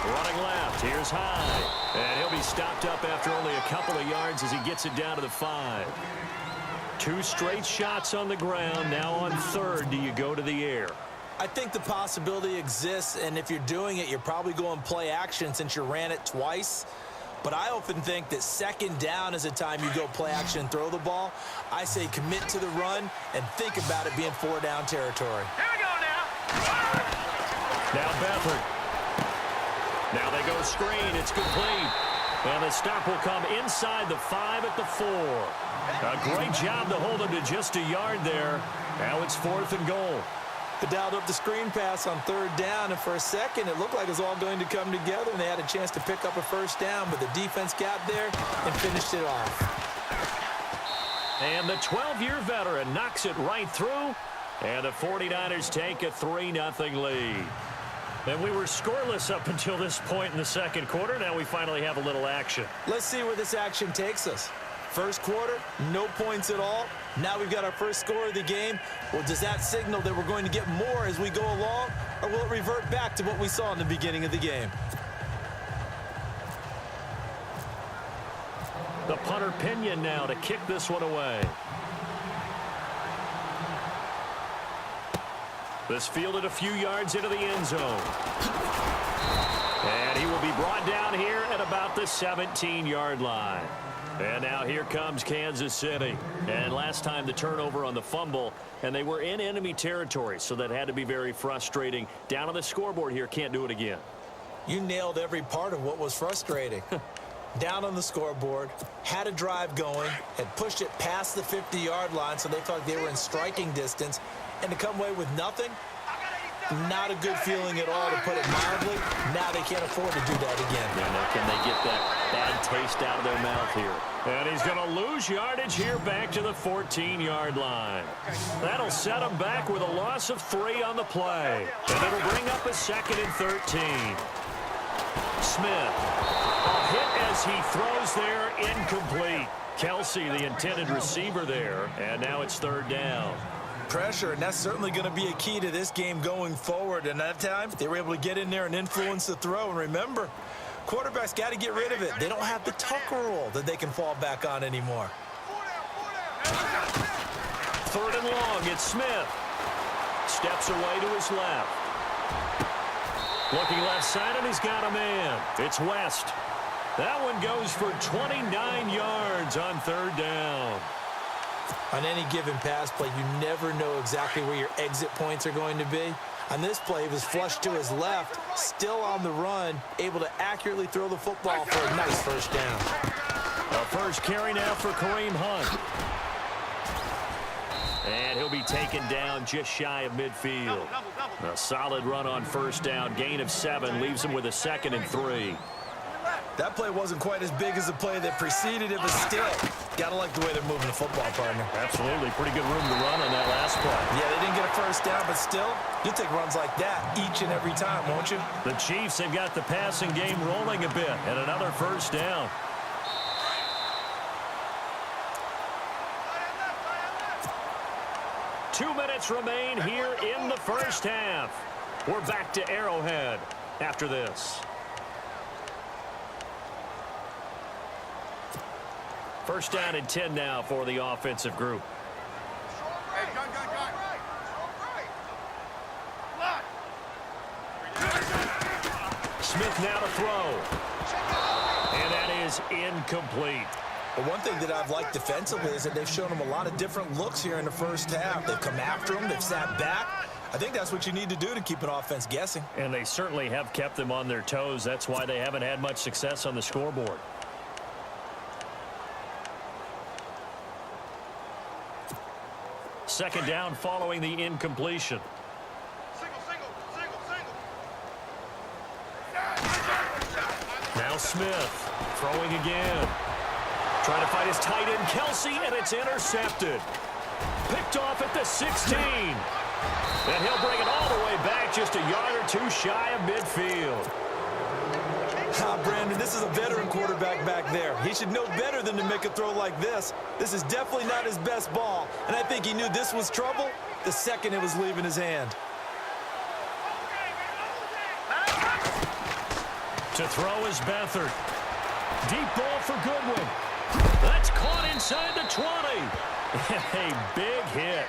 Running left. Here's High. And he'll be stopped up after only a couple of yards as he gets it down to the 5. 2 straight shots on the ground. Now on third, do you go to the air? I think the possibility exists, and if you're doing it, you're probably going play action since you ran it twice. But I often think that second down is a time you go play action and throw the ball. I say commit to the run and think about it being 4-down territory. Here we go now. Now Beathard. Now they go screen. It's complete. And the stop will come inside the 5 at the 4. A great job to hold him to just a yard there. Now it's 4th and goal. They dialed up the screen pass on 3rd down, and for a second it looked like it was all going to come together, and they had a chance to pick up a 1st down, but the defense got there and finished it off. And the 12-year veteran knocks it right through, and the 49ers take a 3-0 lead. And we were scoreless up until this point in the second quarter. Now we finally have a little action. Let's see where this action takes us. First quarter, no points at all. Now we've got our first score of the game. Well, does that signal that we're going to get more as we go along, or will it revert back to what we saw in the beginning of the game? The punter Pinion now to kick this one away. This fielded a few yards into the end zone. And he will be brought down here at about the 17-yard line. And now here comes Kansas City. And last time the turnover on the fumble, and they were in enemy territory, so that had to be very frustrating. Down on the scoreboard here, can't do it again. You nailed every part of what was frustrating. Down on the scoreboard, had a drive going, had pushed it past the 50-yard line, so they thought they were in striking distance, and to come away with nothing, not a good feeling at all, to put it mildly. Now they can't afford to do that again. Yeah, now can they get that bad taste out of their mouth here? And he's going to lose yardage here back to the 14-yard line. That'll set him back with a loss of 3 on the play. And it'll bring up a 2nd and 13. Smith. A hit as he throws there, incomplete. Kelsey, the intended receiver there. And now it's 3rd down. Pressure, and that's certainly going to be a key to this game going forward. And that time, they were able to get in there and influence the throw. And remember, quarterbacks got to get rid of it. They don't have the tuck rule that they can fall back on anymore. 3rd and long, it's Smith. Steps away to his left. Looking left side, and he's got a man. It's West. That one goes for 29 yards on 3rd down. On any given pass play, you never know exactly where your exit points are going to be. On this play, he was flushed to his left, still on the run, able to accurately throw the football for a nice 1st down. A first carry now for Kareem Hunt. And he'll be taken down just shy of midfield. A solid run on 1st down, gain of 7, leaves him with a 2nd and 3. That play wasn't quite as big as the play that preceded it, but still, got to like the way they're moving the football, partner. Absolutely. Pretty good room to run on that last play. Yeah, they didn't get a 1st down, but still, you'll take runs like that each and every time, won't you? The Chiefs have got the passing game rolling a bit, and another 1st down. Two minutes remain here in the first half. We're back to Arrowhead after this. First down and 10 now for the offensive group. Smith now to throw. And that is incomplete. But one thing that I've liked defensively is that they've shown him a lot of different looks here in the first half. They've come after him. They've sat back. I think that's what you need to do to keep an offense guessing. And they certainly have kept them on their toes. That's why they haven't had much success on the scoreboard. Second down following the incompletion. Now Smith throwing again. Trying to find his tight end, Kelsey, and it's intercepted. Picked off at the 16. And he'll bring it all the way back just a yard or 2 shy of midfield. Brandon, this is a veteran quarterback back there. He should know better than to make a throw like this. This is definitely not his best ball, and I think he knew this was trouble the second it was leaving his hand. To throw is Beathard. Deep ball for Goodwin. That's caught inside the 20. A big hit.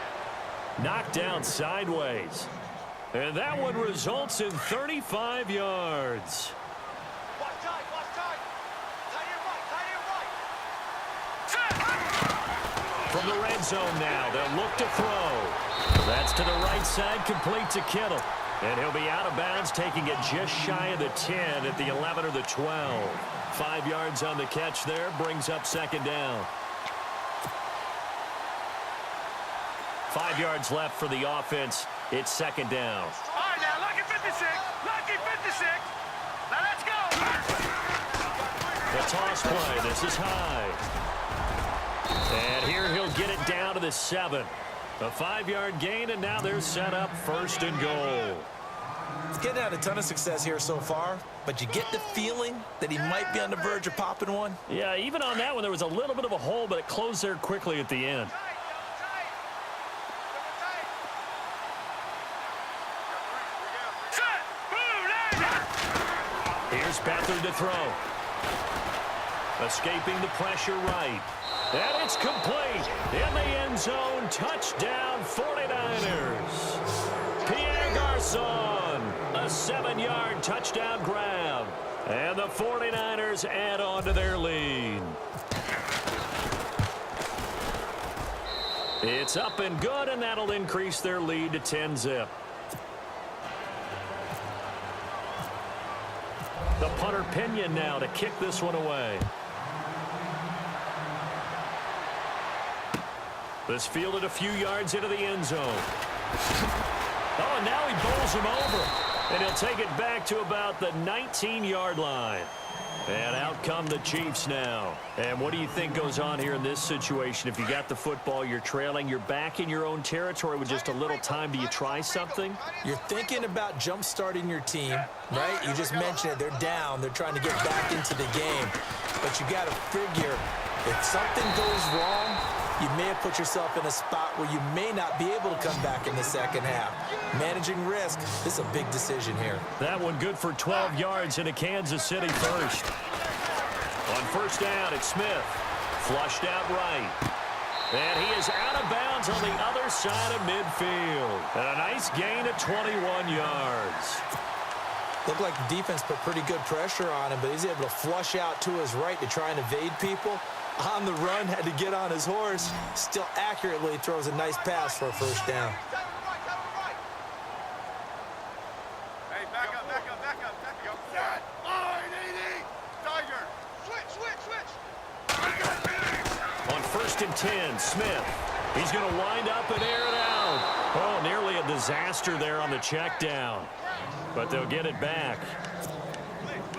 Knocked down sideways. And that one results in 35 yards. Watch tight, watch tight. Tight end right. From the red zone now, they'll look to throw. That's to the right side, complete to Kittle. And he'll be out of bounds, taking it just shy of the 10 at the 11 or the 12. 5 yards on the catch there, brings up second down. 5 yards left for the offense. It's second down. All right, now, lucky 56. Lucky 56. Now, let's go. The toss play. This is high. And here he'll get it down to the 7. A 5-yard gain, and now they're set up first and goal. He's getting out a ton of success here so far, but you get the feeling that he might be on the verge of popping one. Yeah, even on that one, there was a little bit of a hole, but it closed there quickly at the end. Here's Beathard to throw. Escaping the pressure right. And it's complete. In the end zone, touchdown 49ers. Pierre Garçon, a 7-yard touchdown grab. And the 49ers add on to their lead. It's up and good, and that'll increase their lead to 10-zip. The punter Pinion now to kick this one away. This fielded a few yards into the end zone. Oh, and now he bowls him over. And he'll take it back to about the 19-yard line. And out come the Chiefs now. And what do you think goes on here in this situation? If you got the football, you're trailing, you're back in your own territory with just a little time. Do you try something? You're thinking about jump-starting your team, right? You just mentioned it. They're down. They're trying to get back into the game. But you got to figure, if something goes wrong, you may have put yourself in a spot where you may not be able to come back in the second half. Managing risk, this is a big decision here. That one good for 12 yards into Kansas City first. On first down, it's Smith. Flushed out right. And he is out of bounds on the other side of midfield. And a nice gain of 21 yards. Looked like the defense put pretty good pressure on him, but he's able to flush out to his right to try and evade people. On the run, had to get on his horse. Still accurately throws a nice pass for a first down. Hey, back up, back up, back up, back up. Set. Line, 80. Tiger. Switch. On first and 10, Smith. He's going to wind up and air it out. Oh, nearly a disaster there on the check down. But they'll get it back.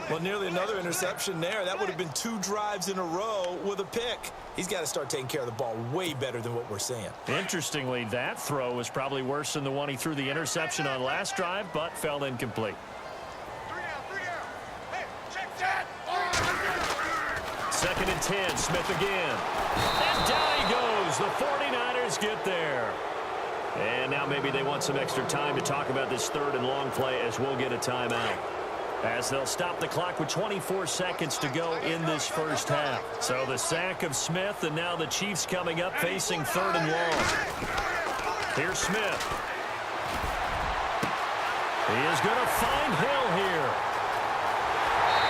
Well, nearly another interception there. That would have been 2 drives in a row with a pick. He's got to start taking care of the ball way better than what we're seeing. Interestingly, that throw was probably worse than the one he threw the interception on last drive, but fell incomplete. 3 down. Hey, check that. Second and 10, Smith again. And down he goes. The 49ers get there. And now maybe they want some extra time to talk about this third and long play as we'll get a timeout. As they'll stop the clock with 24 seconds to go in this first half. So the sack of Smith, and now the Chiefs coming up facing third and long. Here's Smith. He is going to find Hill here.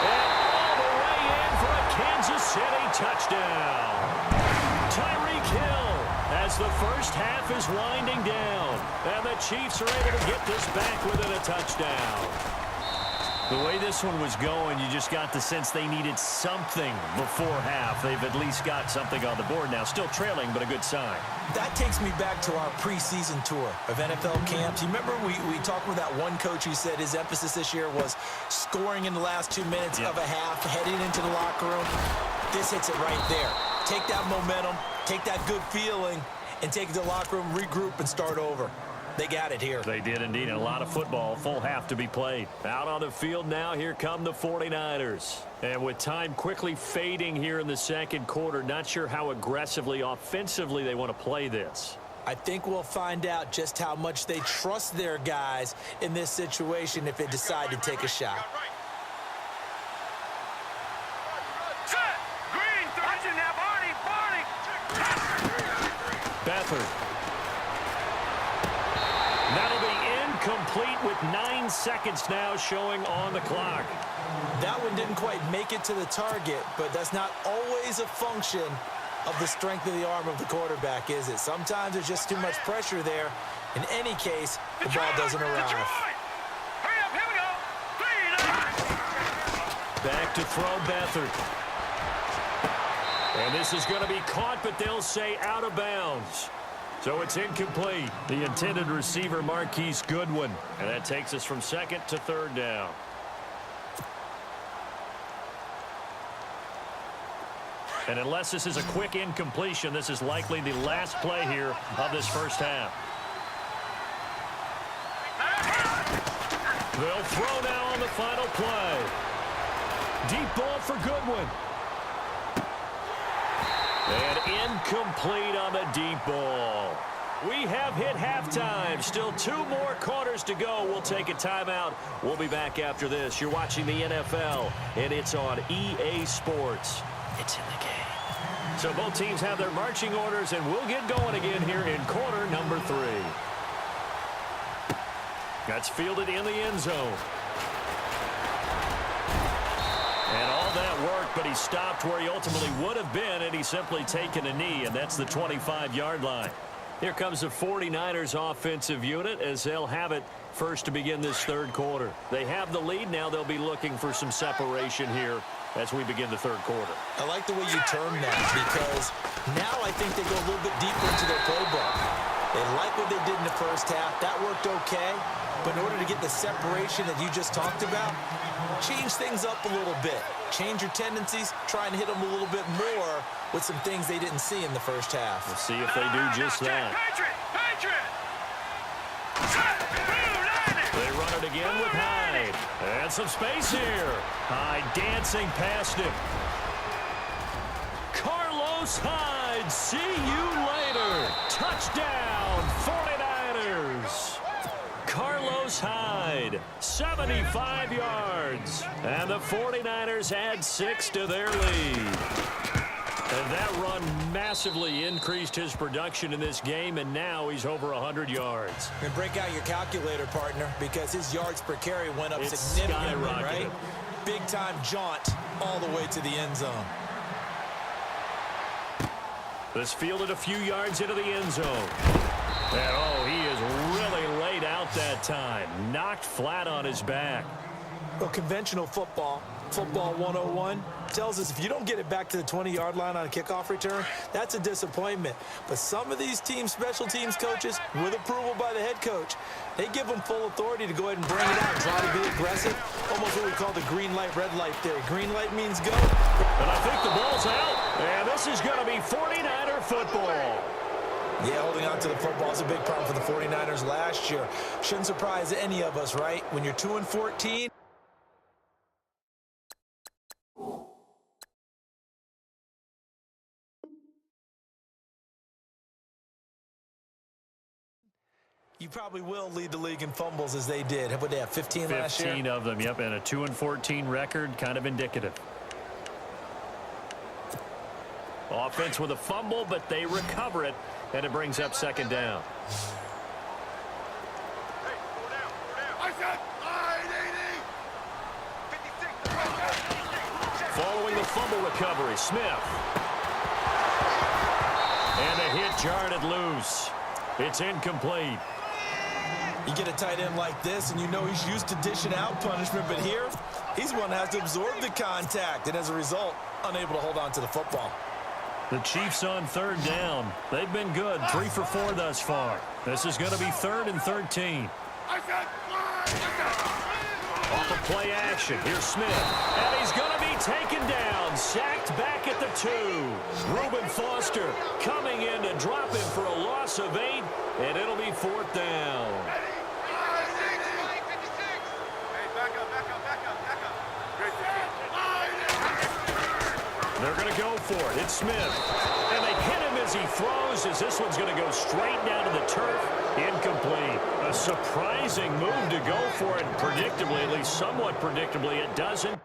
And all the way in for a Kansas City touchdown. Tyreek Hill as the first half is winding down. And the Chiefs are able to get this back within a touchdown. The way this one was going, you just got the sense they needed something before half. They've at least got something on the board now. Still trailing, but a good sign. That takes me back to our preseason tour of NFL camps. You remember we talked with that one coach who said his emphasis this year was scoring in the last 2 minutes of a half, heading into the locker room. This hits it right there. Take that momentum, take that good feeling, and take it to the locker room, regroup, and start over. They got it here. They did indeed, and a lot of football, full half to be played. Out on the field now, here come the 49ers. And with time quickly fading here in the second quarter, not sure how aggressively, offensively they want to play this. I think we'll find out just how much they trust their guys in this situation if they decide to take a shot. Beathard. That'll be incomplete with 9 seconds now showing on the clock. That one didn't quite make it to the target, but that's not always a function of the strength of the arm of the quarterback, is it? Sometimes there's just too much pressure there. In any case, the ball doesn't arrive. Hurry up, here we go. 3, Back to throw Beathard. And this is going to be caught, but they'll say out of bounds. So it's incomplete. The intended receiver, Marquise Goodwin. And that takes us from second to third down. And unless this is a quick incompletion, this is likely the last play here of this first half. They'll throw now on the final play. Deep ball for Goodwin. And incomplete on the deep ball. We have hit halftime. Still 2 more quarters to go. We'll take a timeout. We'll be back after this. You're watching the NFL, and it's on EA Sports. It's in the game. So both teams have their marching orders, and we'll get going again here in quarter number 3. That's fielded in the end zone. And all that work, but he stopped where he ultimately would have been, and he's simply taken a knee, and that's the 25-yard line. Here comes the 49ers offensive unit as they'll have it first to begin this third quarter. They have the lead. Now they'll be looking for some separation here as we begin the third quarter. I like the way you term that, because now I think they go a little bit deeper into their playbook. They like what they did in the first half. That worked okay. But in order to get the separation that you just talked about, change things up a little bit. Change your tendencies. Try and hit them a little bit more with some things they didn't see in the first half. We'll see if they do just that. They run it again with Hyde. And some space here. Hyde dancing past him. Carlos Hyde, see you later. Touchdown, 49ers. Carlos Hyde, 75 yards. And the 49ers add 6 to their lead. And that run massively increased his production in this game, and now he's over 100 yards. And break out your calculator, partner, because his yards per carry went up significantly, right? Big-time jaunt all the way to the end zone. This fielded a few yards into the end zone. And, oh, he is really laid out that time. Knocked flat on his back. Well, conventional football 101, tells us if you don't get it back to the 20-yard line on a kickoff return, that's a disappointment. But some of these teams, special teams coaches, with approval by the head coach, they give them full authority to go ahead and bring it out and try to be aggressive. Almost what we call the green light, red light theory. Green light means go. And I think the ball's out. And this is going to be 49er football. Yeah, holding on to the football is a big problem for the 49ers last year. Shouldn't surprise any of us, right? When you're 2-14. You probably will lead the league in fumbles as they did. What, they have 15 last year? 15 of them, yep, and a 2-14 record, kind of indicative. Offense with a fumble, but they recover it, and it brings up second down. Following the fumble recovery, Smith. And a hit jarred it loose. It's incomplete. You get a tight end like this, and you know he's used to dishing out punishment, but here, he's one that has to absorb the contact, and as a result, unable to hold on to the football. The Chiefs on third down. They've been good, 3 for 4 thus far. This is going to be 3rd and 13. Off of play action, here's Smith, and he's going to be taken down, sacked back at the 2. Reuben Foster coming in to drop him for a loss of 8, and it'll be 4th down. They're going to go for it. It's Smith. And they hit him as he throws, as this one's going to go straight down to the turf. Incomplete. A surprising move to go for it. Predictably, at least somewhat predictably, it doesn't.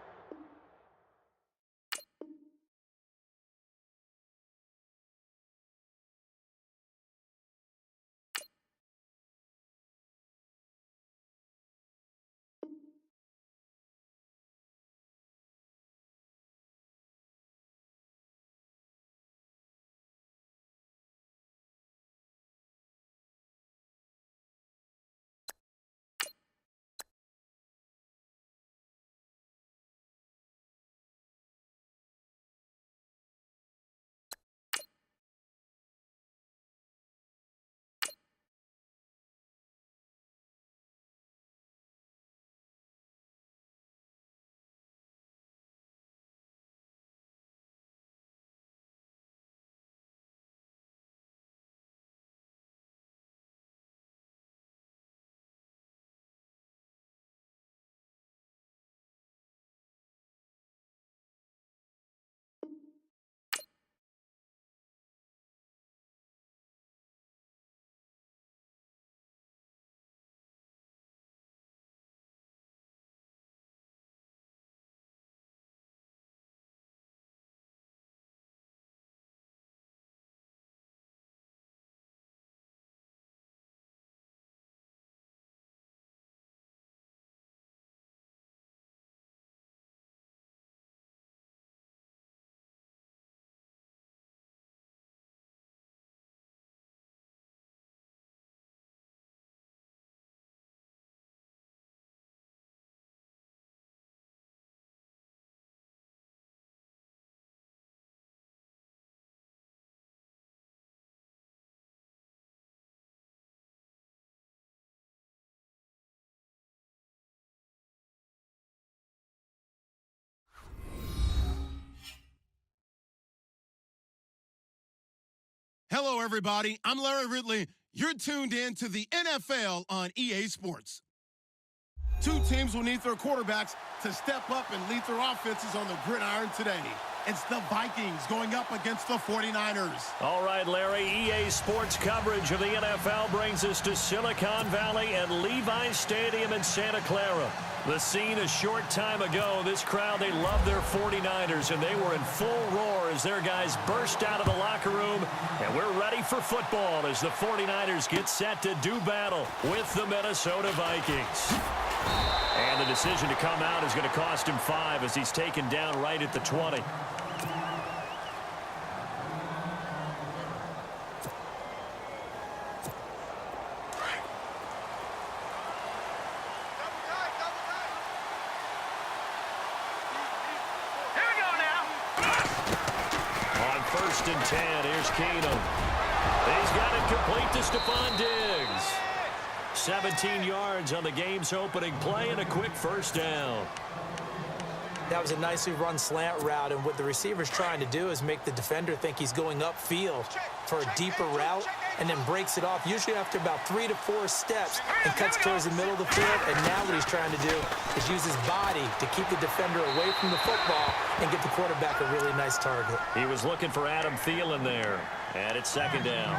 Hello, everybody. I'm Larry Ridley. You're tuned in to the NFL on EA Sports. Two teams will need their quarterbacks to step up and lead their offenses on the gridiron today. It's the Vikings going up against the 49ers. All right, Larry, EA Sports coverage of the NFL brings us to Silicon Valley and Levi Stadium in Santa Clara. The scene a short time ago, this crowd, they love their 49ers, and they were in full roar as their guys burst out of the locker room. And we're ready for football as the 49ers get set to do battle with the Minnesota Vikings. And the decision to come out is going to cost him 5 as he's taken down right at the 20. First and 10, here's Keenum. He's got it complete to Stephon Diggs. 17 yards on the game's opening play and a quick first down. That was a nicely run slant route, and what the receiver's trying to do is make the defender think he's going upfield for a deeper route and then breaks it off, usually after about 3 to 4 steps, and cuts towards the middle of the field. And now what he's trying to do is use his body to keep the defender away from the football and get the quarterback a really nice target. He was looking for Adam Thielen there, and it's second down.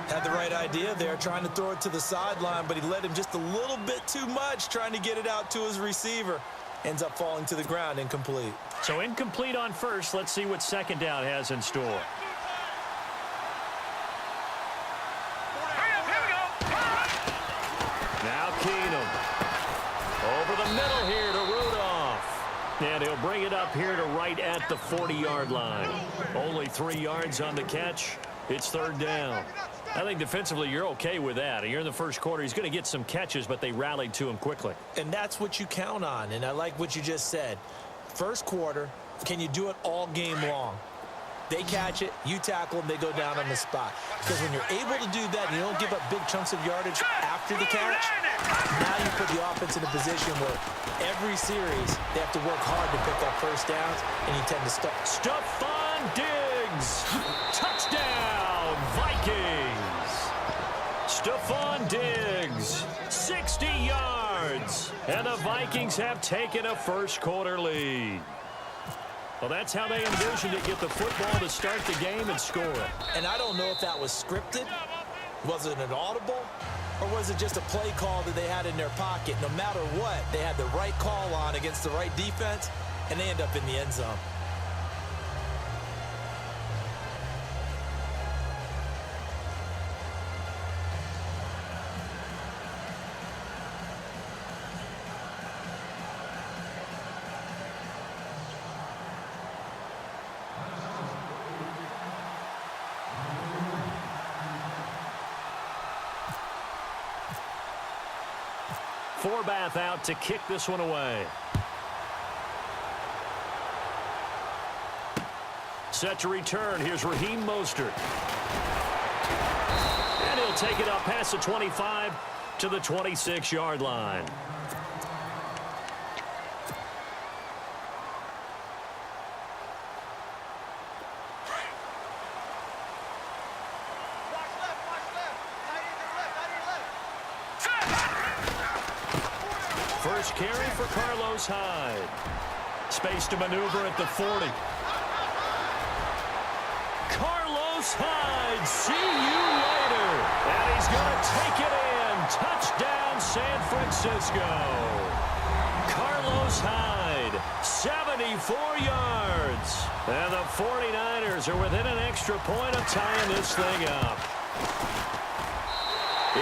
Had the right idea there, trying to throw it to the sideline, but he led him just a little bit too much, trying to get it out to his receiver. Ends up falling to the ground, incomplete. So incomplete on first. Let's see what second down has in store. Now Keenum. Over the middle here to Rudolph. And he'll bring it up here to right at the 40-yard line. Only 3 yards on the catch. It's third down. I think defensively you're okay with that. Here in the first quarter, he's going to get some catches, but they rallied to him quickly. And that's what you count on, and I like what you just said. First quarter, can you do it all game long? They catch it, you tackle them, they go down on the spot. Because when you're able to do that and you don't give up big chunks of yardage after the catch, now you put the offense in a position where every series they have to work hard to pick up first downs, and you tend to stop. Stephon Diggs, touchdown, Vikings. Stephon Diggs, 60 yards, and the Vikings have taken a first quarter lead. Well, that's how they envisioned it, get the football to start the game and score it. And I don't know if that was scripted, was it an audible, or was it just a play call that they had in their pocket? No matter what, they had the right call on against the right defense, and they end up in the end zone. Forbath out to kick this one away. Set to return. Here's Raheem Mostert. And he'll take it up past the 25 to the 26-yard line. First carry for Carlos Hyde. Space to maneuver at the 40. Carlos Hyde, see you later. And he's going to take it in. Touchdown, San Francisco. Carlos Hyde, 74 yards. And the 49ers are within an extra point of tying this thing up.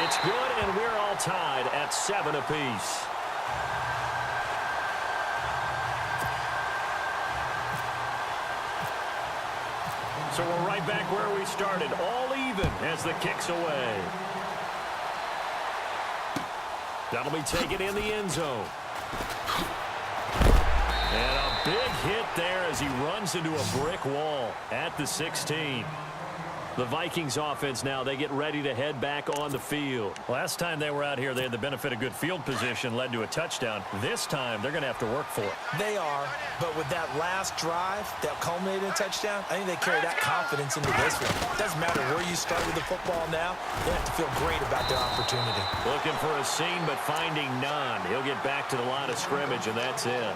It's good, and we're all tied at 7 apiece. So we're right back where we started, all even as the kick's away. That'll be taken in the end zone. And a big hit there as he runs into a brick wall at the 16. The Vikings offense now, they get ready to head back on the field. Last time they were out here, they had the benefit of good field position, led to a touchdown. This time, they're going to have to work for it. They are, but with that last drive that culminated in a touchdown, I think they carry that confidence into this one. It doesn't matter where you start with the football now. They have to feel great about their opportunity. Looking for a seam, but finding none. He'll get back to the line of scrimmage, and that's it.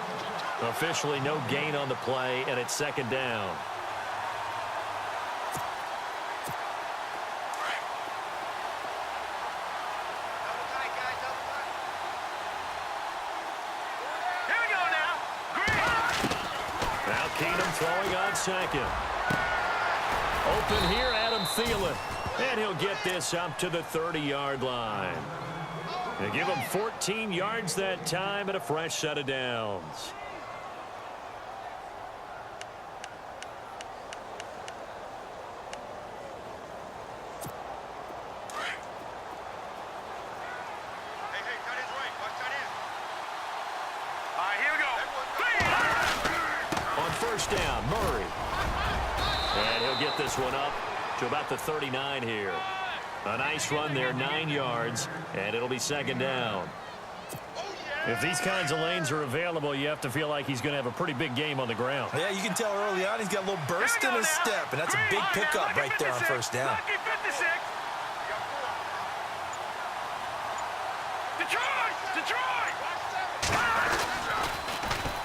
Officially no gain on the play, and it's second down. Throwing on second. Open here, Adam Thielen. And he'll get this up to the 30-yard line. They give him 14 yards that time and a fresh set of downs. Down, Murray. And he'll get this one up to about the 39 here. A nice run there, 9 yards, and it'll be second down. If these kinds of lanes are available, you have to feel like he's going to have a pretty big game on the ground. Yeah, you can tell early on he's got a little burst in his step, and that's a big pickup right there on first down.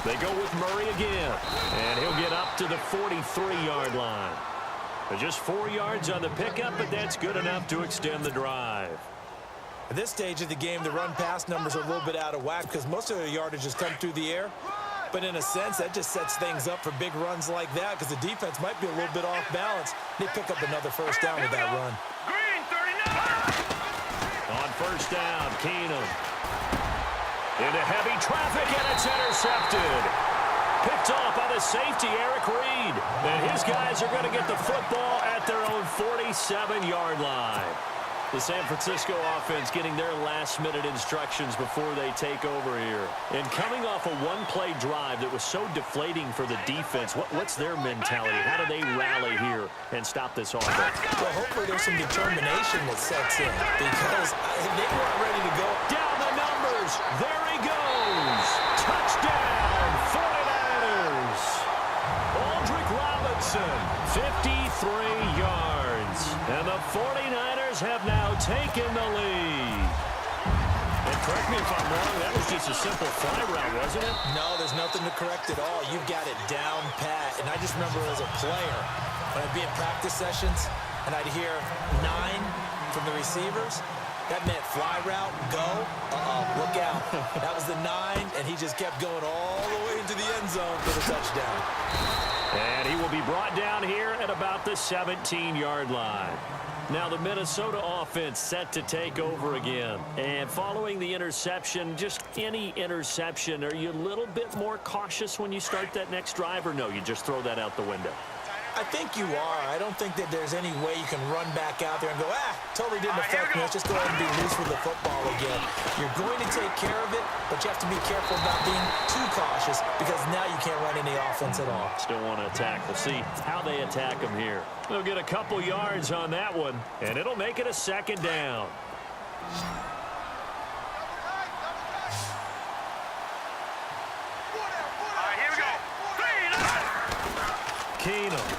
They go with Murray again, and he'll get up to the 43-yard line. Just 4 yards on the pickup, but that's good enough to extend the drive. At this stage of the game, the run-pass numbers are a little bit out of whack because most of their yardage has come through the air. But in a sense, that just sets things up for big runs like that because the defense might be a little bit off balance. They pick up another first down with that run. On first down, Keenum. Into heavy traffic, and it's intercepted. Picked off by the safety, Eric Reed. And his guys are going to get the football at their own 47-yard line. The San Francisco offense getting their last-minute instructions before they take over here. And coming off a one-play drive that was so deflating for the defense, what's their mentality? How do they rally here and stop this offense? Well, hopefully there's some determination that sets in because they weren't ready to go. Down the numbers. There he goes. Touchdown, 49ers. Aldrick Robinson, 53 yards. And the 49ers have now taken the lead. And correct me if I'm wrong, that was just a simple fly route, wasn't it? No, there's nothing to correct at all. You've got it down pat. And I just remember as a player, when I'd be in practice sessions, and I'd hear 9 from the receivers, that meant fly route, go, look out. That was the 9, and he just kept going all the way into the end zone for the touchdown. And he will be brought down here at about the 17-yard line. Now the Minnesota offense set to take over again. And following the interception, just any interception, are you a little bit more cautious when you start that next drive, or no, you just throw that out the window? I think you are. I don't think that there's any way you can run back out there and go, totally didn't affect me. Let's just go ahead and be loose with the football again. You're going to take care of it, but you have to be careful about being too cautious because now you can't run any offense at all. Still want to attack. We'll see how they attack them here. They'll get a couple yards on that one, and it'll make it a second down. Keenum.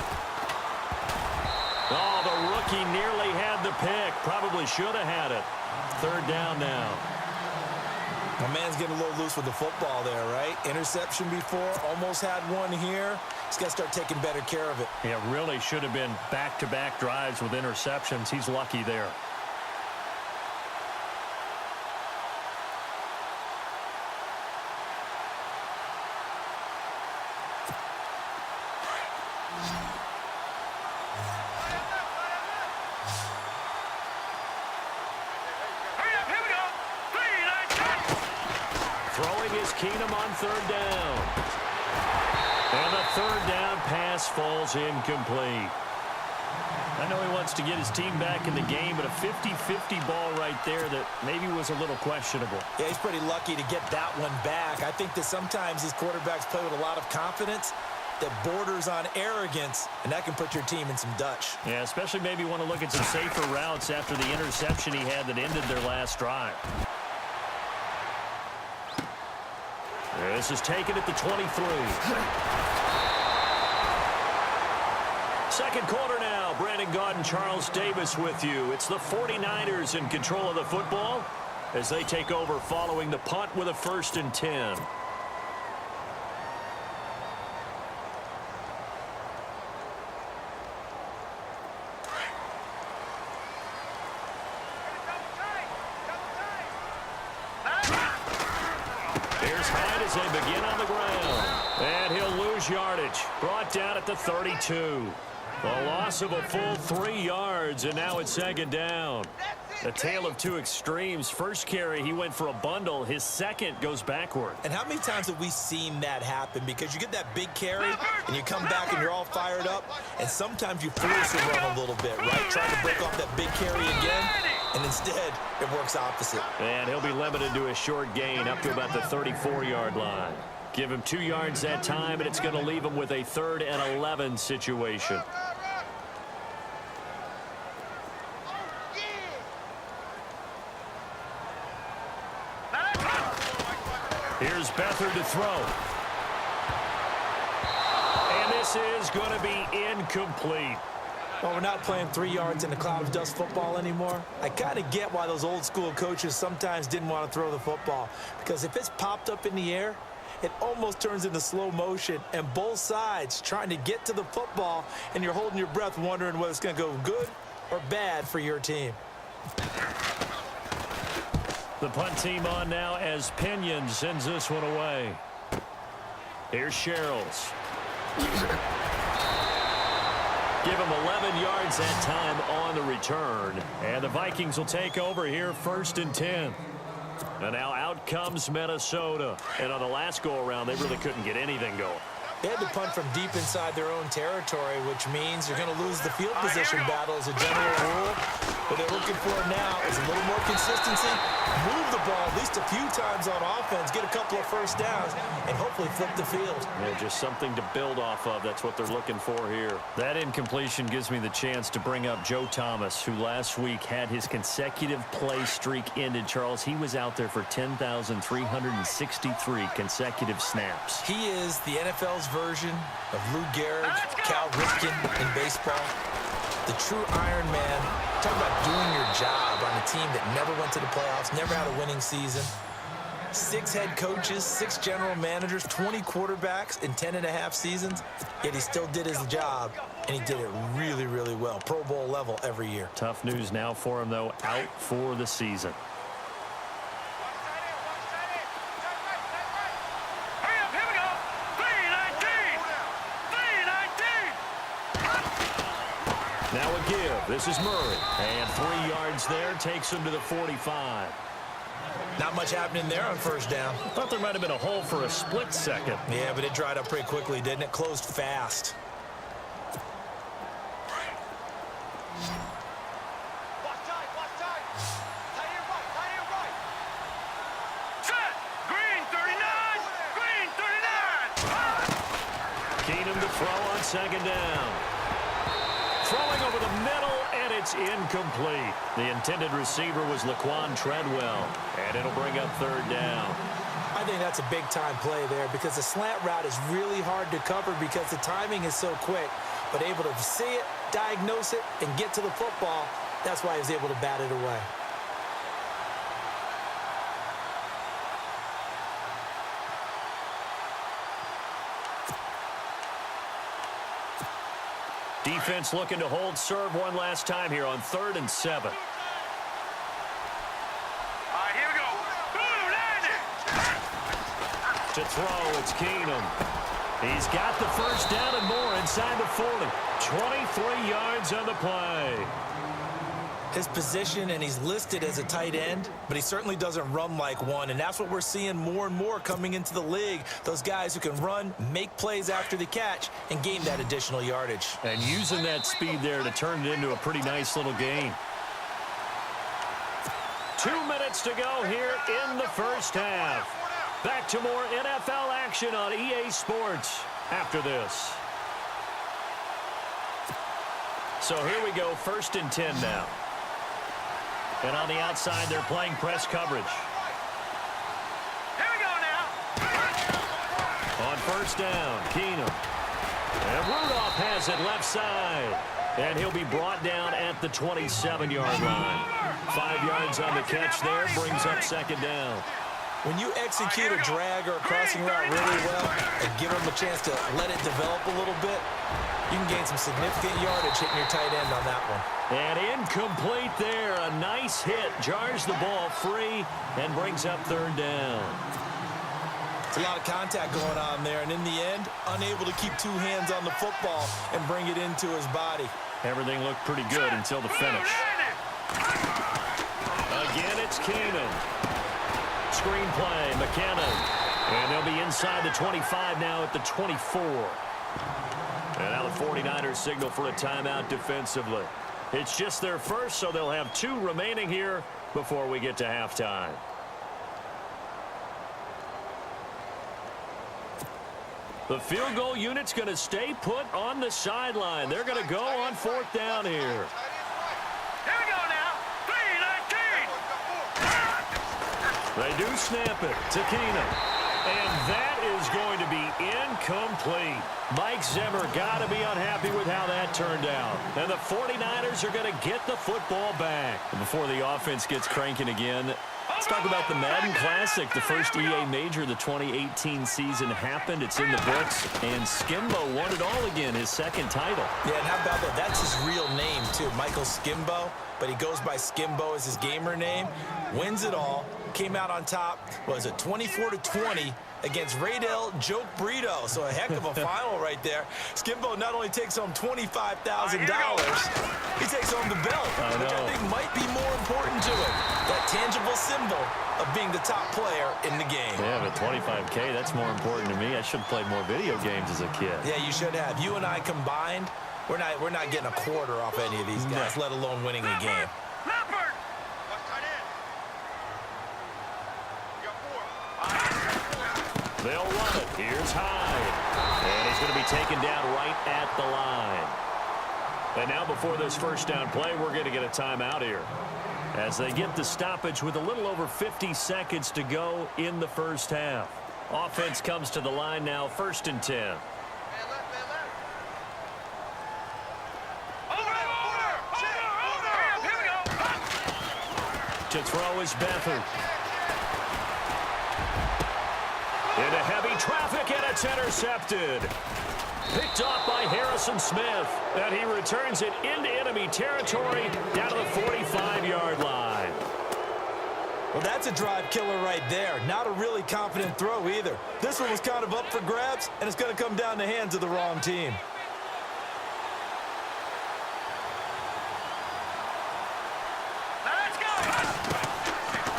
Oh, the rookie nearly had the pick. Probably should have had it. Third down now. My man's getting a little loose with the football there, right? Interception before, almost had one here. He's got to start taking better care of it. Yeah, really should have been back-to-back drives with interceptions. He's lucky there. Keenum on third down. And the third down pass falls incomplete. I know he wants to get his team back in the game, but a 50-50 ball right there that maybe was a little questionable. Yeah, he's pretty lucky to get that one back. I think that sometimes these quarterbacks play with a lot of confidence, that borders on arrogance, and that can put your team in some Dutch. Yeah, especially maybe want to look at some safer routes after the interception he had that ended their last drive. This is taken at the 23. Second quarter now. Brandon Gaudin, Charles Davis with you. It's the 49ers in control of the football as they take over following the punt with a 1st and 10. Here's Hyde as they begin on the ground. And he'll lose yardage. Brought down at the 32. A loss of a full 3 yards, and now it's 2nd down. A tale of two extremes. First carry, he went for a bundle. His second goes backward. And how many times have we seen that happen? Because you get that big carry, and you come back and you're all fired up, and sometimes you force a run a little bit, right? Trying to break off that big carry again, and instead it works opposite. And he'll be limited to a short gain up to about the 34-yard line. Give him 2 yards that time, and it's going to leave him with a 3rd and 11 situation. Here's Beathard to throw. And this is going to be incomplete. Well, we're not playing 3 yards in a cloud of dust football anymore. I kind of get why those old school coaches sometimes didn't want to throw the football. Because if it's popped up in the air, it almost turns into slow motion. And both sides trying to get to the football, and you're holding your breath wondering whether it's going to go good or bad for your team. The punt team on now as Pinion sends this one away. Here's Sherrills. Give him 11 yards that time on the return. And the Vikings will take over here 1st and 10. And now out comes Minnesota. And on the last go-around, they really couldn't get anything going. They had to punt from deep inside their own territory, which means you're going to lose the field position battle as a general rule. What they're looking for now is a little more consistency, move the ball at least a few times on offense, get a couple of 1st downs, and hopefully flip the field. Yeah, just something to build off of. That's what they're looking for here. That incompletion gives me the chance to bring up Joe Thomas, who last week had his consecutive play streak ended. Charles, he was out there for 10,363 consecutive snaps. He is the NFL's version of Lou Gehrig, Cal Ripken in baseball. The true Iron Man. Talk about doing your job on a team that never went to the playoffs, never had a winning season. 6 head coaches, 6 general managers, 20 quarterbacks in 10.5 seasons. Yet he still did his job, and he did it really, really well. Pro Bowl level every year. Tough news now for him, though, out for the season. Now a give. This is Murray. And 3 yards there takes him to the 45. Not much happening there on 1st down. Thought there might have been a hole for a split second. Yeah, but it dried up pretty quickly, didn't it? Closed fast. Keenum to throw on 2nd down. Throwing over the middle, and it's incomplete. The intended receiver was Laquan Treadwell, and it'll bring up 3rd down. I think that's a big-time play there because the slant route is really hard to cover because the timing is so quick. But able to see it, diagnose it, and get to the football, that's why he was able to bat it away. Defense looking to hold serve one last time here on 3rd and 7. Here we go. To throw, it's Keenum. He's got the 1st down and more inside the 40. 23 yards on the play. His position, and he's listed as a tight end, but he certainly doesn't run like one, and that's what we're seeing more and more coming into the league. Those guys who can run, make plays after the catch, and gain that additional yardage. And using that speed there to turn it into a pretty nice little gain. 2 minutes to go here in the 1st half. Back to more NFL action on EA Sports. after this. So here we go, 1st and 10 now. And on the outside, they're playing press coverage. Here we go now. On 1st down, Keenum. And Rudolph has it left side. And he'll be brought down at the 27-yard line. 5 yards on the catch there, brings up 2nd down. When you execute a drag or a crossing route really well and give them a chance to let it develop a little bit, you can gain some significant yardage hitting your tight end on that one. And incomplete there. A nice hit. Jars the ball free and brings up 3rd down. It's a lot of contact going on there, and in the end, unable to keep 2 hands on the football and bring it into his body. Everything looked pretty good until the finish. Again, it's Keenum. Screen play, McKinnon. And they'll be inside the 25 now at the 24. And now the 49ers signal for a timeout defensively. It's just their first, so they'll have 2 remaining here before we get to halftime. The field goal unit's going to stay put on the sideline. They're going to go on 4th down here. Here we go now. 3-19. They do snap it to Keenum. And that is going to be incomplete. Mike Zimmer got to be unhappy with how that turned out. And the 49ers are going to get the football back. And before the offense gets cranking again, let's talk about the Madden Classic. The first EA Major, the 2018 season happened. It's in the books. And Skimbo won it all again, his 2nd title. Yeah, and how about that? That's his real name, too, Michael Skimbo. But he goes by Skimbo as his gamer name. Wins it all. Came out on top, was it 24-20 against Raydell Joke Brito. So a heck of a final right there. Skimbo not only takes home $25,000, he takes home the belt, which I think might be more important to him. That tangible symbol of being the top player in the game. Yeah, but $25K, that's more important to me. I should have played more video games as a kid. Yeah, you should have. You and I combined, we're not getting a quarter off any of these guys, let alone winning a game. They'll run it. Here's Hyde. And he's going to be taken down right at the line. And now before this 1st down play, we're going to get a timeout here. As they get the stoppage with a little over 50 seconds to go in the 1st half. Offense comes to the line now, 1st and 10. To throw is Beathard. Into heavy traffic, and it's intercepted. Picked off by Harrison Smith. And he returns it into enemy territory down to the 45-yard line. Well, that's a drive killer right there. Not a really confident throw either. This one was kind of up for grabs, and it's going to come down the hands of the wrong team.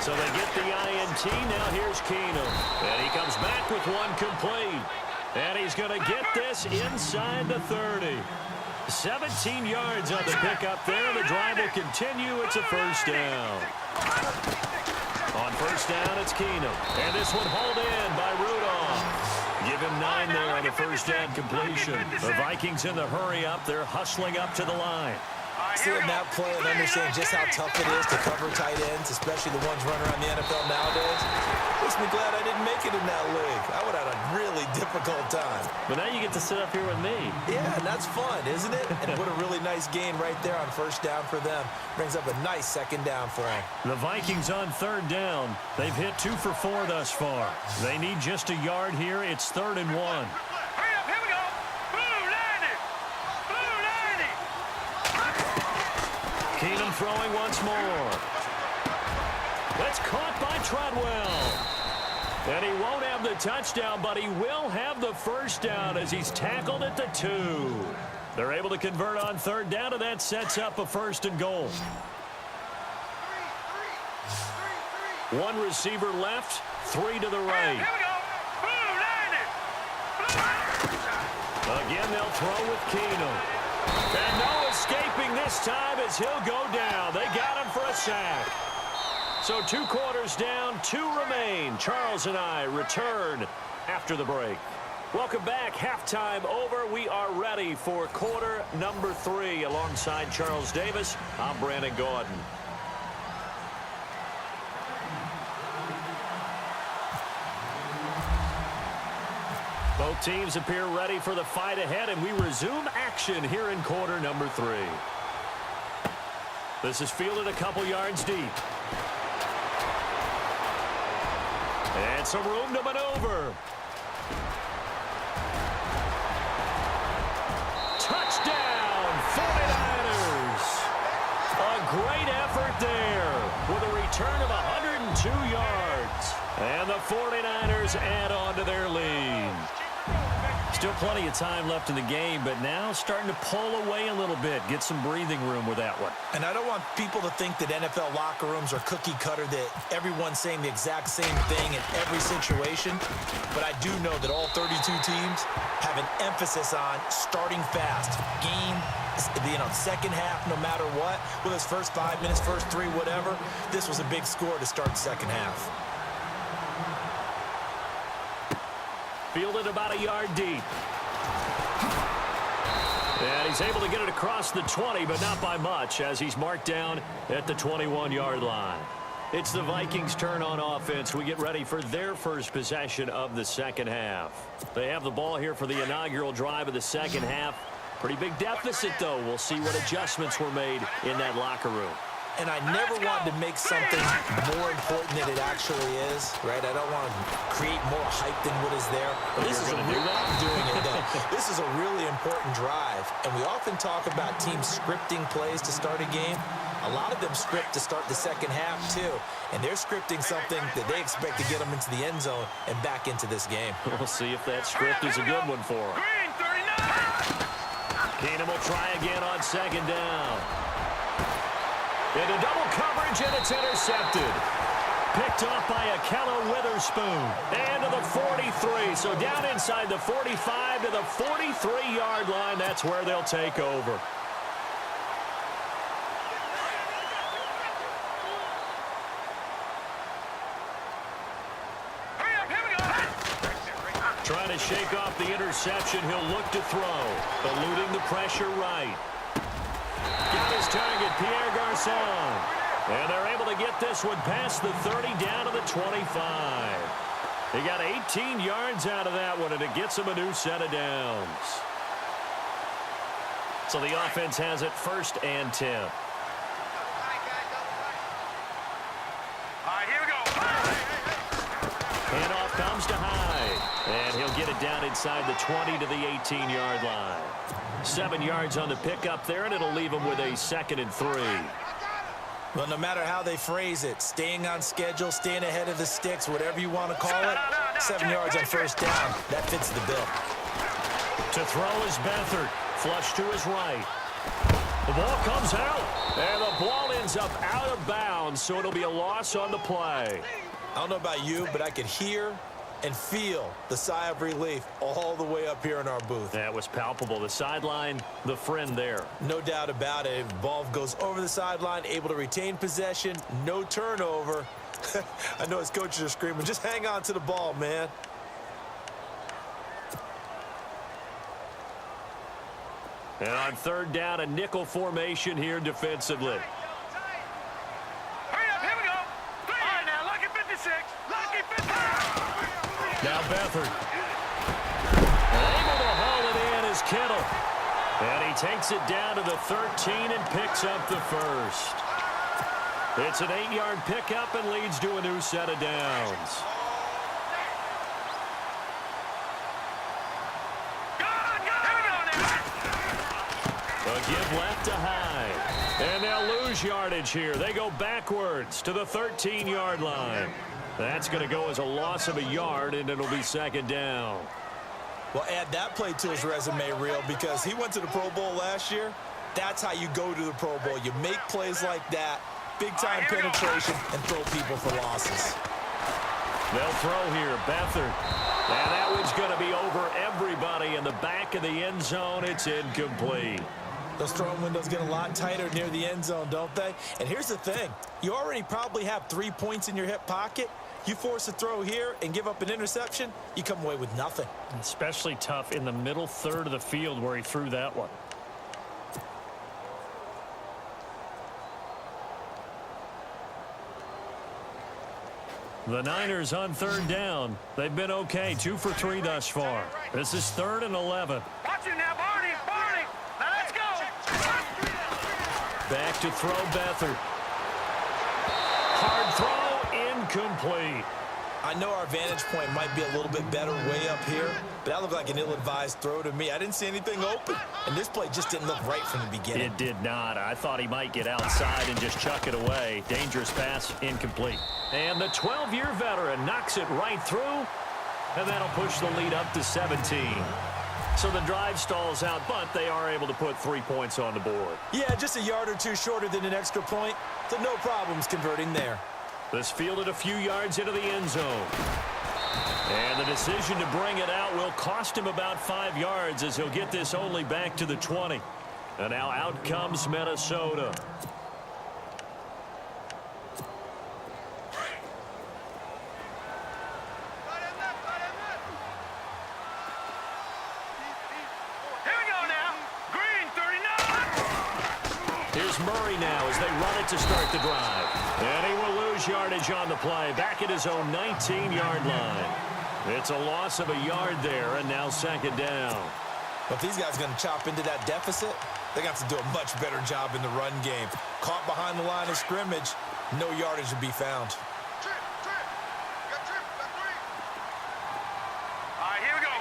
So they get the INT. Now here's Keenum. And he comes back with one complete. And he's going to get this inside the 30. 17 yards on the pickup there. The drive will continue. It's a 1st down. On 1st down, it's Keenum. And this one hauled in by Rudolph. Give him 9 there on the 1st down completion. The Vikings in the hurry up. They're hustling up to the line. Seeing that play and understand just how tough it is to cover tight ends, especially the ones running around the NFL nowadays, makes me glad I didn't make it in that league. I would have had a really difficult time. But now you get to sit up here with me. Yeah, and that's fun, isn't it? And what a really nice gain right there on 1st down for them. Brings up a nice 2nd down for them. The Vikings on 3rd down. They've hit 2 for 4 thus far. They need just a yard here. It's 3rd and 1. Keenum throwing once more. That's caught by Treadwell. And he won't have the touchdown, but he will have the 1st down as he's tackled at the 2. They're able to convert on 3rd down, and that sets up a 1st and goal. One receiver left, 3 to the right. Again, they'll throw with Keenum. And no escaping this time as he'll go down. They got him for a sack. So 2 quarters down, 2 remain. Charles and I return after the break. Welcome back. Halftime over. We are ready for quarter number 3. Alongside Charles Davis, I'm Brandon Gordon. Both teams appear ready for the fight ahead, and we resume action here in quarter number 3. This is fielded a couple yards deep. And some room to maneuver. Touchdown, 49ers. A great effort there with a return of 102 yards. And the 49ers add on to their lead. Still plenty of time left in the game, but now starting to pull away a little bit. Get some breathing room with that one. And I don't want people to think that NFL locker rooms are cookie cutter, that everyone's saying the exact same thing in every situation. But I do know that all 32 teams have an emphasis on starting fast. Game, second half, no matter what. Whether it's first 5 minutes, first 3, whatever. This was a big score to start the second half. Fielded about a yard deep. And he's able to get it across the 20, but not by much, as he's marked down at the 21-yard line. It's the Vikings' turn on offense. We get ready for their first possession of the second half. They have the ball here for the inaugural drive of the second half. Pretty big deficit, though. We'll see what adjustments were made in that locker room. And I never wanted to make something more important than it actually is, right? I don't want to create more hype than what is there. But this is a real doing it, though. This is a really important drive. And we often talk about teams scripting plays to start a game. A lot of them script to start the second half, too. And they're scripting something that they expect to get them into the end zone and back into this game. We'll see if that script is a good one for them. Keenum will try again on second down. Into double coverage, and it's intercepted. Picked off by Akello Witherspoon. And to the 43. So down inside the 45 to the 43-yard line. That's where they'll take over. Trying to shake off the interception. He'll look to throw. Eluding the pressure right. Got his target, Pierre Garçon. And they're able to get this one past the 30 down to the 25. He got 18 yards out of that one, and it gets him a new set of downs. So the offense has it 1st and 10. All right, here we go. Handoff comes to Hyde. And he'll get it down inside the 20 to the 18-yard line. 7 yards on the pickup there, and it'll leave him with a 2nd and 3. Well, no matter how they phrase it, staying on schedule, staying ahead of the sticks, whatever you want to call it, 7 yards on first down, that fits the bill. To throw is Beathard. Flush to his right. The ball comes out, and the ball ends up out of bounds, so it'll be a loss on the play. I don't know about you, but I could hear and feel the sigh of relief all the way up here in our booth. That was palpable. The sideline, the friend there. No doubt about it. Ball goes over the sideline, able to retain possession, no turnover. I know his coaches are screaming, just hang on to the ball, man. And on 3rd down, a nickel formation here defensively. Hurry up, here we go. All right, now, lucky 56. Lucky 56. Now Beathard. Able to haul it in is Kittle. And he takes it down to the 13 and picks up the 1st. It's an 8-yard pickup and leads to a new set of downs. A give left to Hyde. And they'll lose yardage here. They go backwards to the 13-yard line. That's going to go as a loss of a yard, and it'll be 2nd down. Well, add that play to his resume reel because he went to the Pro Bowl last year. That's how you go to the Pro Bowl. You make plays like that, big-time penetration, and throw people for losses. They'll throw here, Beathard. And that one's going to be over everybody in the back of the end zone. It's incomplete. Those throwing windows get a lot tighter near the end zone, don't they? And here's the thing. You already probably have 3 points in your hip pocket. You force a throw here and give up an interception, you come away with nothing. Especially tough in the middle third of the field where he threw that one. The Niners on third down. They've been okay, 2 for 3 thus far. This is 3rd and 11. Watch it now, Barney. Barney. Now let's go. Back to throw Beathard. Hard throw, incomplete. I know our vantage point might be a little bit better way up here, but that looked like an ill-advised throw to me. I didn't see anything open, and this play just didn't look right from the beginning. It did not. I thought he might get outside and just chuck it away. Dangerous pass, incomplete. And the 12-year veteran knocks it right through, and that'll push the lead up to 17. So the drive stalls out, but they are able to put 3 points on the board. Yeah, just a yard or two shorter than an extra point, so no problems converting there. This fielded a few yards into the end zone. And the decision to bring it out will cost him about 5 yards as he'll get this only back to the 20. And now out comes Minnesota. Here's Murray now as they run it to start the drive. And he will lose yardage on the play, back at his own 19-yard line. It's a loss of a yard there, and now 2nd down. But if these guys are going to chop into that deficit, they're going to have to do a much better job in the run game. Caught behind the line of scrimmage, no yardage to be found. Trip. You got trip. You got 3. All right, here we go.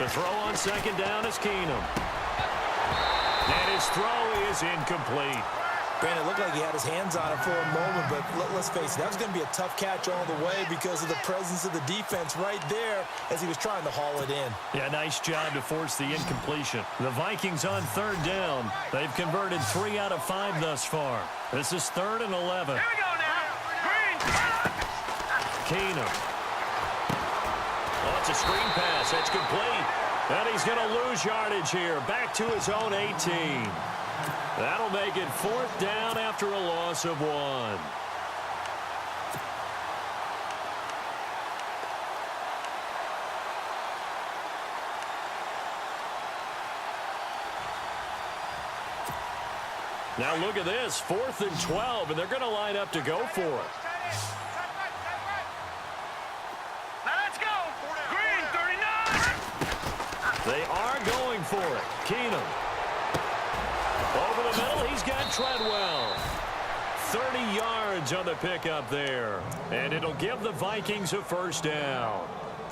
To throw on 2nd down is Keenum. And his throw is incomplete. Brandon, it looked like he had his hands on it for a moment, but let's face it, that was going to be a tough catch all the way because of the presence of the defense right there as he was trying to haul it in. Yeah, nice job to force the incompletion. The Vikings on 3rd down. They've converted 3 out of 5 thus far. This is 3rd and 11. Here we go now. Green. Keenum. Oh, it's a screen pass. That's complete. And he's going to lose yardage here. Back to his own 18. That'll make it 4th down after a loss of 1. Now look at this. 4th and 12, and they're going to line up to go for it. Now let's go. Green, 39. They are going for it. Keenum. Over the middle, he's got Treadwell. 30 yards on the pickup there. And it'll give the Vikings a 1st down.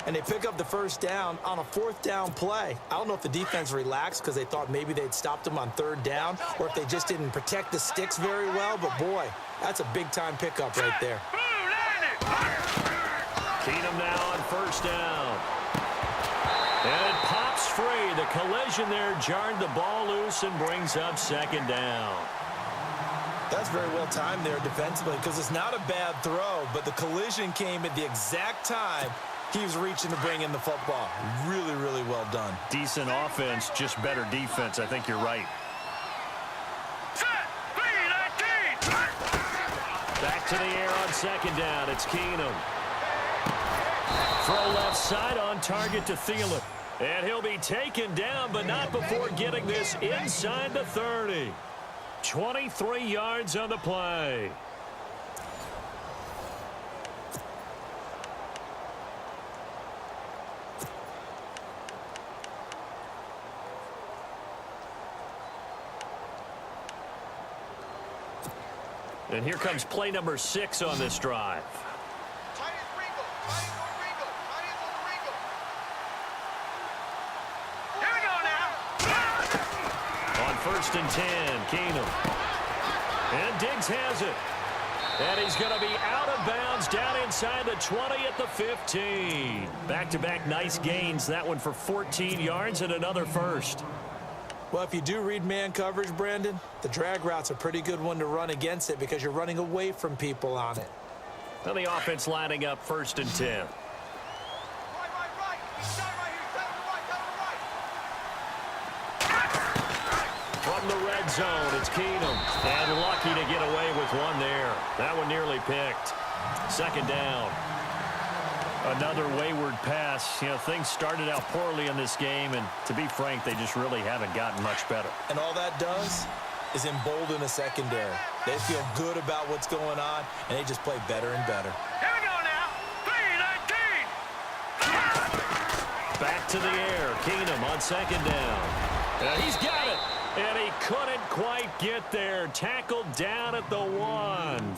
And they pick up the 1st down on a 4th down play. I don't know if the defense relaxed because they thought maybe they'd stopped him on 3rd down or if they just didn't protect the sticks very well. But, boy, that's a big-time pickup right there. Keenum now on 1st down. And it pops free. The collision there jarred the ball loose and brings up 2nd down. That's very well timed there defensively because it's not a bad throw, but the collision came at the exact time he was reaching to bring in the football. Really, really well done. Decent offense, just better defense. I think you're right. Back to the air on 2nd down. It's Keenum. Throw left side on target to Thielen. And he'll be taken down, but not before getting this inside the 30. 23 yards on the play. And here comes play number 6 on this drive. Tight end Ringo. Tight end on Ringo. Tight end on the Ringo. Here we go now. On 1st and 10, Keenum. And Diggs has it. And he's going to be out of bounds down inside the 20 at the 15. Back-to-back nice gains. That one for 14 yards and another 1st. Well, if you do read man coverage, Brandon, the drag route's a pretty good one to run against it because you're running away from people on it. Now the offense lining up 1st and 10. Right. Shot right here. Down right. From the red zone, it's Keenum. And lucky to get away with one there. That one nearly picked. Second down. Another wayward pass. You know, things started out poorly in this game, and to be frank, they just really haven't gotten much better. And all that does is embolden a secondary. They feel good about what's going on, and they just play better and better. Here we go now. 3-19. Back to the air. Keenum on second down. And he's got it. And he couldn't quite get there. Tackled down at the 1.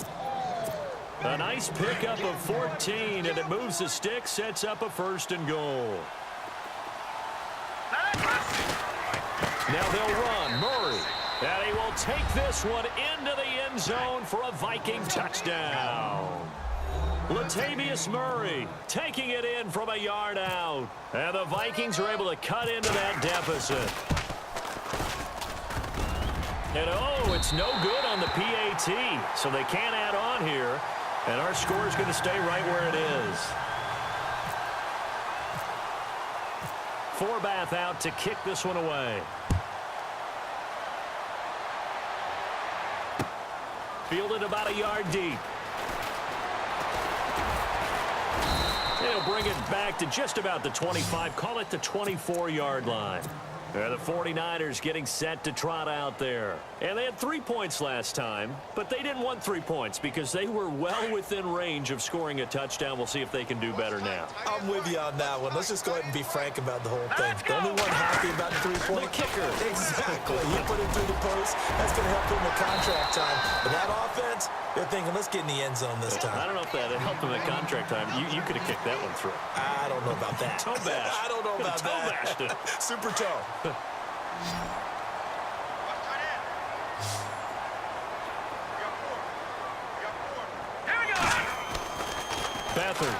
A nice pickup of 14, and it moves the stick, sets up a 1st and goal. Now they'll run. Murray. And he will take this one into the end zone for a Viking touchdown. Latavius Murray taking it in from a yard out. And the Vikings are able to cut into that deficit. And oh, it's no good on the PAT, so they can't add on here. And our score is going to stay right where it is. Forbath out to kick this one away. Fielded about a yard deep. They'll bring it back to just about the 25. Call it the 24-yard line. The 49ers getting set to trot out there. And they had 3 points last time, but they didn't want 3 points because they were well within range of scoring a touchdown. We'll see if they can do better now. I'm with you on that one. Let's just go ahead and be frank about the whole thing. The only one happy about the 3-point. The kicker. Exactly. You put it through the post. That's going to help him with contract time. But that offense, they're thinking, let's get in the end zone this time. I don't know if that helped him at contract time. You could have kicked that one through. I don't know about that. Toe bash. I don't know about toe that. bashed it. Super toe. Beathard.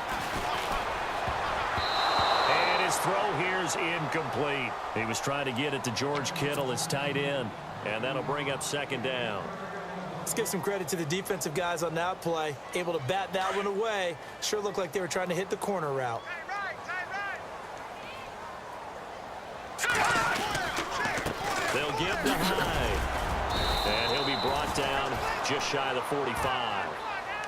And his throw here is incomplete. He was trying to get it to George Kittle, his tight end, and that'll bring up second down. Let's give some credit to the defensive guys on that play. Able to bat that one away. Sure looked like they were trying to hit the corner route. They'll give to Hyde. And he'll be brought down just shy of the 45.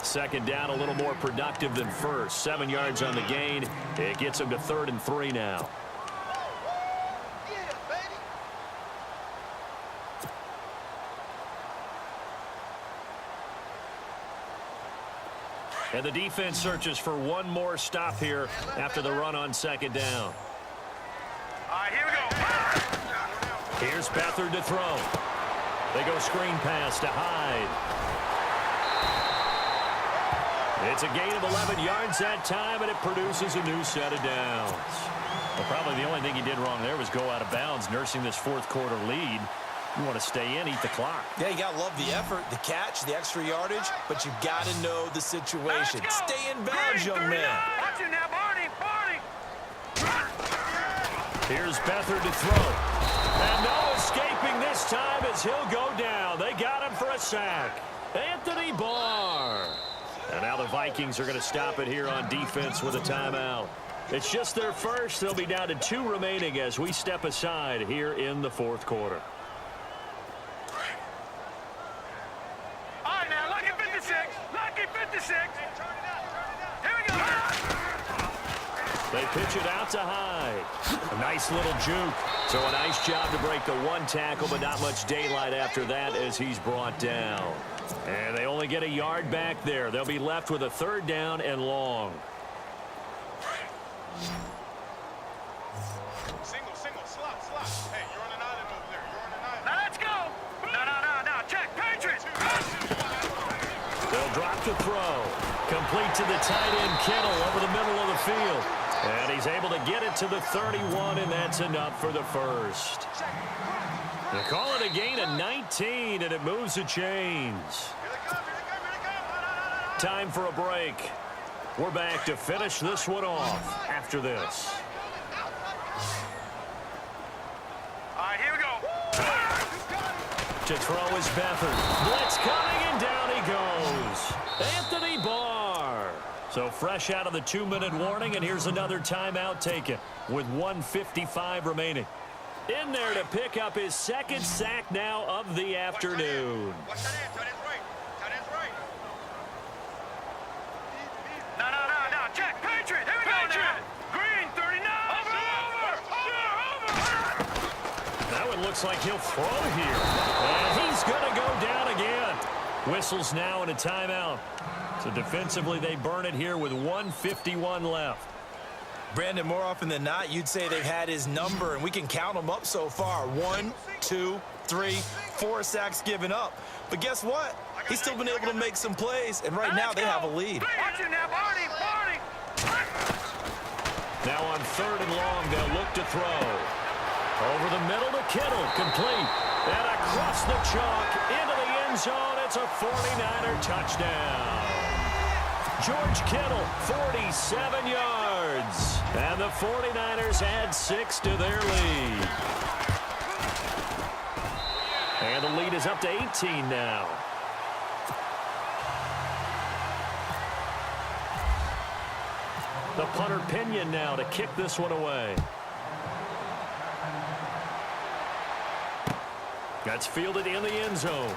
Second down, a little more productive than first. 7 yards on the gain. It gets him to 3rd and 3 now. And the defense searches for one more stop here after the run on second down. All right, here we go. Here's Beathard to throw. They go screen pass to Hyde. It's a gain of 11 yards that time, and it produces a new set of downs. Well, probably the only thing he did wrong there was go out of bounds, nursing this 4th quarter lead. You want to stay in, eat the clock. Yeah, you got to love the effort, the catch, the extra yardage, but you got to know the situation. Stay in bounds, young man. Watch it now, Barney. Here's Beathard to throw. And no escaping this time as he'll go down. They got him for a sack. Anthony Barr. And now the Vikings are going to stop it here on defense with a timeout. It's just their first. They'll be down to 2 remaining as we step aside here in the 4th quarter. All right, now, lucky 56. Lucky 56. Here we go. They pitch it out to Hyde. A nice little juke. So a nice job to break the 1 tackle, but not much daylight after that as he's brought down. And they only get a yard back there. They'll be left with a 3rd down and long. Single, slot. Hey, you're on an island over there. Now let's go. No. Check, Patriots. They'll drop the throw. Complete to the tight end, Kittle, over the middle of the field. And he's able to get it to the 31, and that's enough for the first. They call it a gain of 19, and it moves the chains. Time for a break. We're back to finish this one off after this. All right, here we go. To throw is Beathard. Blitz coming, and down he goes. Anthony Barr. So fresh out of the 2-minute warning, and here's another timeout taken with 1:55 remaining. In there to pick up his 2nd sack now of the afternoon. Watch that end, tight end's right. it looks like he'll throw here. And he's going to go down again. Whistles now and a timeout. So defensively, they burn it here with 1:51 left. Brandon, more often than not, you'd say they've had his number, and we can count them up so far. 1, 2, 3, 4 sacks given up. But guess what? He's still been able to make some plays, and right now they have a lead. Watch it now, Barney. Now on 3rd and long, they'll look to throw. Over the middle to Kittle, complete. And across the chalk, into the end zone. It's a 49er touchdown. George Kittle, 47 yards. And the 49ers add 6 to their lead. And the lead is up to 18 now. The punter Pinion now to kick this one away. That's fielded in the end zone.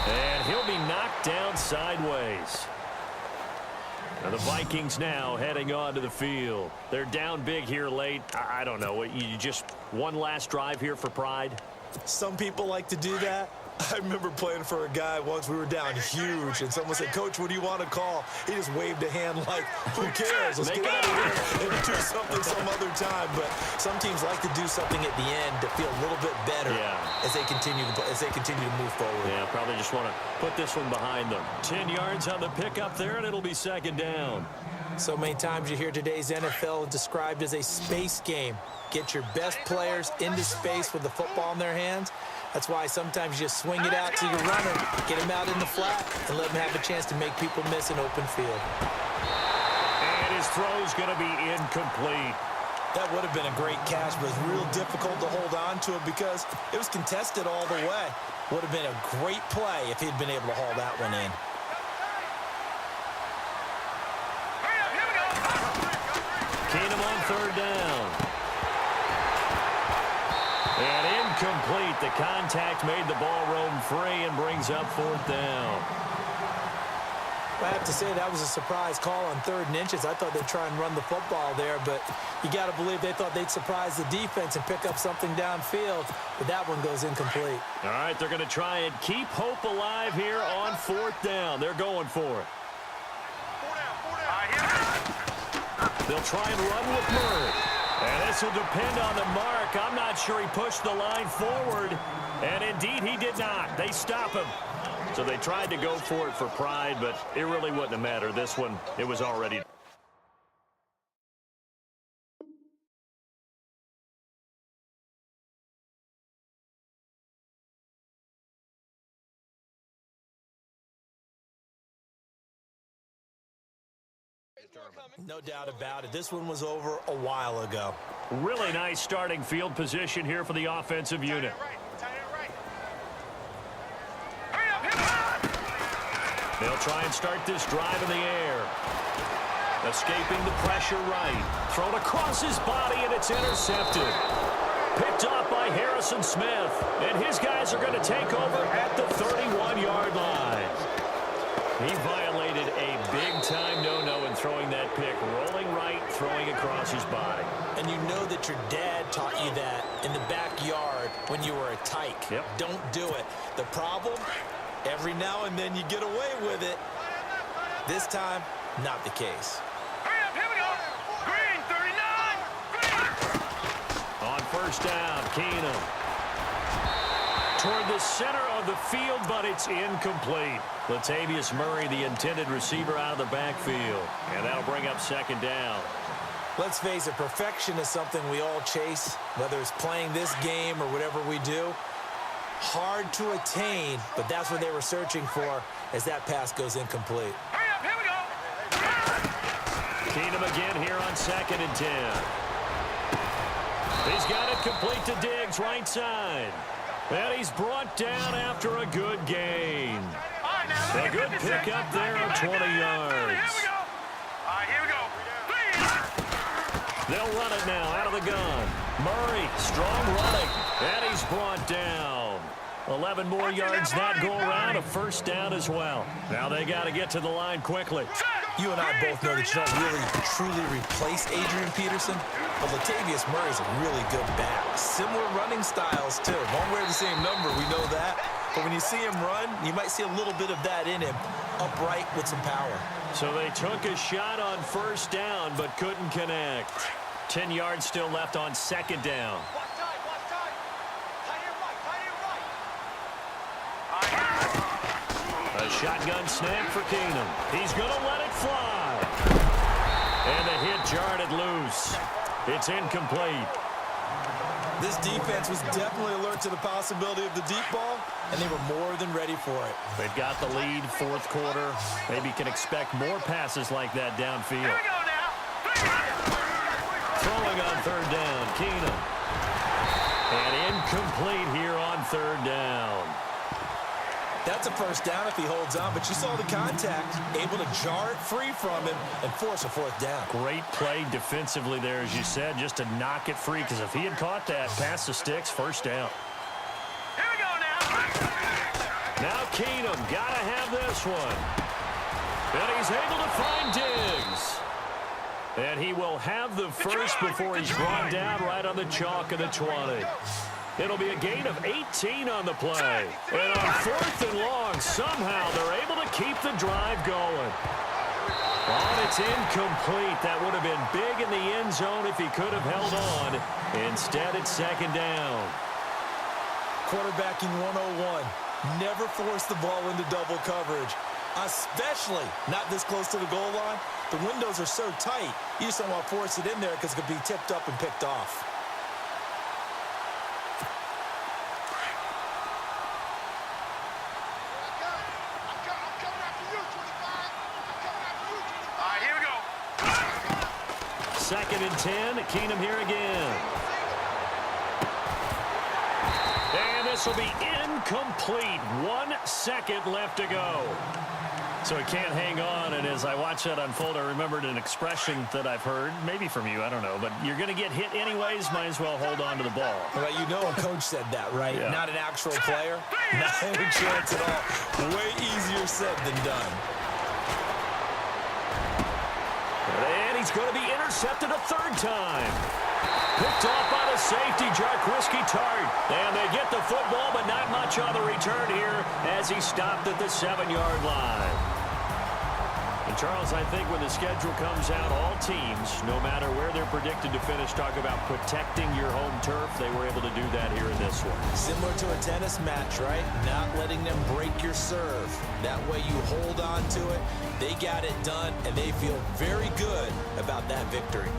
And he'll be knocked down sideways. And the Vikings now heading onto the field. They're down big here late. I don't know. You just one last drive here for pride? Some people like to do that. I remember playing for a guy once. We were down huge, and someone said, "Coach, what do you want to call?" He just waved a hand like, "Who cares? Let's get out of here and do something some other time." But some teams like to do something at the end to feel a little bit better as they continue to move forward. Yeah, probably just want to put this one behind them. 10 yards on the pickup there, and it'll be 2nd down. So many times you hear today's NFL described as a space game. Get your best players into space with the football in their hands. That's why sometimes you just swing it out to your runner, get him out in the flat, and let him have a chance to make people miss an open field. And his throw's going to be incomplete. That would have been a great catch, but it's real difficult to hold on to it because it was contested all the way. Would have been a great play if he'd been able to haul that one in. Keenum on 3rd down. And incomplete. The contact made the ball roam free and brings up 4th down. I have to say that was a surprise call on 3rd and inches. I thought they'd try and run the football there, but you got to believe they thought they'd surprise the defense and pick up something downfield, but that one goes incomplete. All right, they're going to try and keep hope alive here on 4th down. They're going for it. They'll try and run with Murray. And this will depend on the mark. I'm not sure he pushed the line forward. And indeed, he did not. They stop him. So they tried to go for it for pride, but it really wouldn't have mattered. This one, it was already. No doubt about it. This one was over a while ago. Really nice starting field position here for the offensive unit. They'll try and start this drive in the air. Escaping the pressure right. Thrown across his body, and it's intercepted. Picked off by Harrison Smith. And his guys are going to take over at the 31-yard line. He violated a big-time no-no in throwing that pick. Rolling right, throwing across his body. And you know that your dad taught you that in the backyard when you were a tyke. Yep. Don't do it. The problem, every now and then you get away with it. This time, not the case. Here we go. Green, 39. On 1st down, Keenum. Toward the center of the field, but it's incomplete. Latavius Murray, the intended receiver, out of the backfield. And that'll bring up 2nd down. Let's face it, perfection is something we all chase, whether it's playing this game or whatever we do. Hard to attain, but that's what they were searching for as that pass goes incomplete. Here we go. Keenum again here on 2nd and 10. He's got it complete to Diggs, right side. And he's brought down after a good gain. A good pickup there of 20 yards. Here we go. They'll run it now out of the gun. Murray, strong running. And he's brought down. 11 more yards that go around, a 1st down as well. Now they got to get to the line quickly. You and I both know that you don't really, truly replace Adrian Peterson, But Latavius Murray's a really good back. Similar running styles, too. Won't wear the same number, we know that. But when you see him run, you might see a little bit of that in him, upright with some power. So they took a shot on first down, but couldn't connect. 10 yards still left on second down. Watch time, watch time. Tight end right, tight end right. A shotgun snap for Keenum. He's going to let it fly. And the hit jarred it loose. It's incomplete. This defense was definitely alert to the possibility of the deep ball, and they were more than ready for it. They've got the lead, fourth quarter. Maybe can expect more passes like that downfield. Here we go now. Throwing on third down, Keenum. And incomplete here on third down. That's a first down if he holds on, but you saw the contact, able to jar it free from him and force a fourth down. Great play defensively there, as you said, just to knock it free, because if he had caught that, past the sticks, first down. Here we go now. Now Keenum, got to have this one. And he's able to find Diggs. And he will have the first before he's brought down right on the chalk of the 20. It'll be a gain of 18 on the play. And on fourth and long, somehow they're able to keep the drive going. Oh, it's incomplete. That would have been big in the end zone if he could have held on. Instead, it's second down. Quarterbacking 101. Never force the ball into double coverage, especially not this close to the goal line. The windows are so tight, you just don't want to force it in there because it could be tipped up and picked off. Second and 10. Keenum here again. And this will be incomplete. 1 second left to go. So he can't hang on. And as I watch that unfold, I remembered an expression that I've heard, maybe from you, I don't know, but you're going to get hit anyways, might as well hold on to the ball. Well, you know a coach said that, right? Yeah. Not an actual player. Not any chance at all. Way easier said than done. And he's going to be intercepted a third time. Picked off by the safety, Jarkowski Tart. And they get the football, but not much on the return here as he stopped at the 7-yard line. And Charles, I think when the schedule comes out, all teams, no matter where they're predicted to finish, talk about protecting your home turf. They were able to do that here in this one. Similar to a tennis match, right? Not letting them break your serve. That way you hold on to it. They got it done, and they feel very good about that victory.